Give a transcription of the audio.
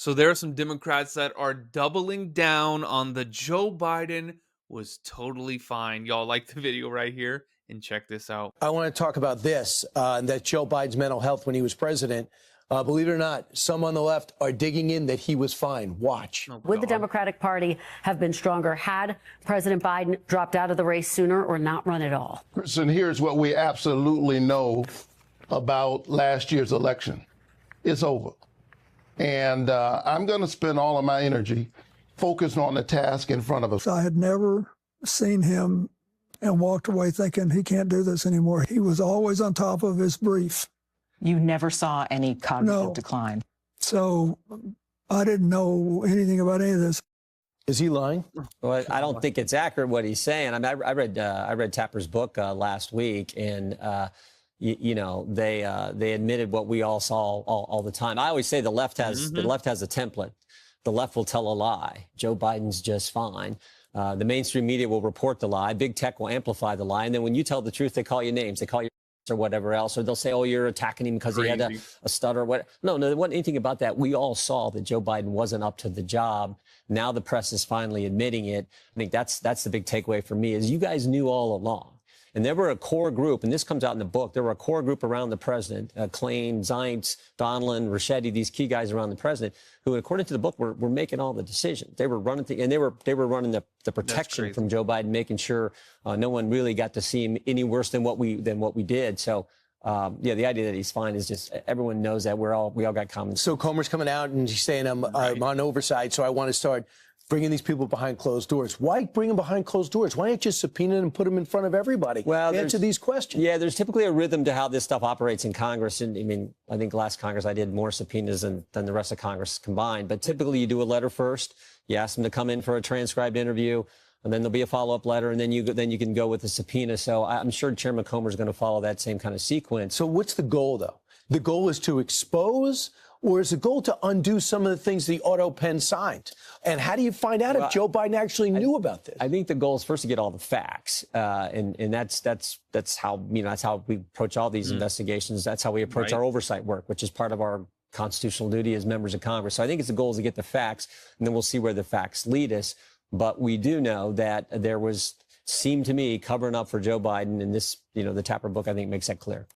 So there are some Democrats that are doubling down on the Joe Biden was totally fine. Y'all like the video right here? And check this out. I want to talk about this, that Joe Biden's mental health when he was president. Believe it or not, some on the left are digging in that he was fine. Watch. Oh, Would the God. Democratic Party have been stronger had President Biden dropped out of the race sooner or not run at all? Kristen, here's what we absolutely know about last year's election. It's over. And I'm going to spend all of my energy focused on the task in front of us. I had never seen him and walked away thinking he can't do this anymore. He was always on top of his brief. You never saw any cognitive No. decline. So I didn't know anything about any of this. Is he lying? Well, I don't think it's accurate what he's saying. I mean, I read Tapper's book last week, and they admitted what we all saw all the time. I always say the left has a template. The left will tell a lie. Joe Biden's just fine. The mainstream media will report the lie. Big tech will amplify the lie. And then when you tell the truth, they call you names. They call you or whatever else. Or they'll say, oh, you're attacking him because he had a stutter. What? No, there wasn't anything about that. We all saw that Joe Biden wasn't up to the job. Now the press is finally admitting it. I think that's the big takeaway for me is you guys knew all along. And there were a core group, and this comes out in the book, there were a core group around the president, Klain, Zients, Donlin, Ricchetti, these key guys around the president, who, according to the book, were making all the decisions. They were running and they were running the protection from Joe Biden, making sure no one really got to see him any worse than what we did. So, the idea that he's fine is just everyone knows that we all got common sense. So Comer's coming out and he's saying I'm on oversight, so I want to start bringing these people behind closed doors. Why bring them behind closed doors? Why not just subpoena them and put them in front of everybody? Well, answer these questions. Yeah, there's typically a rhythm to how this stuff operates in Congress. And I mean, I think last Congress I did more subpoenas than the rest of Congress combined. But typically you do a letter first. You ask them to come in for a transcribed interview, and then there'll be a follow-up letter, and then you can go with a subpoena. So I'm sure Chairman Comer is going to follow that same kind of sequence. So what's the goal, though? The goal is to expose, or is the goal to undo some of the things the auto pen signed? And how do you find out if Joe Biden actually knew about this? I think the goal is first to get all the facts, and that's how that's how we approach all these investigations. That's how we approach our oversight work, which is part of our constitutional duty as members of Congress. So I think the goal is to get the facts, and then we'll see where the facts lead us. But we do know that there seemed to me covering up for Joe Biden, and this, the Tapper book, I think, makes that clear.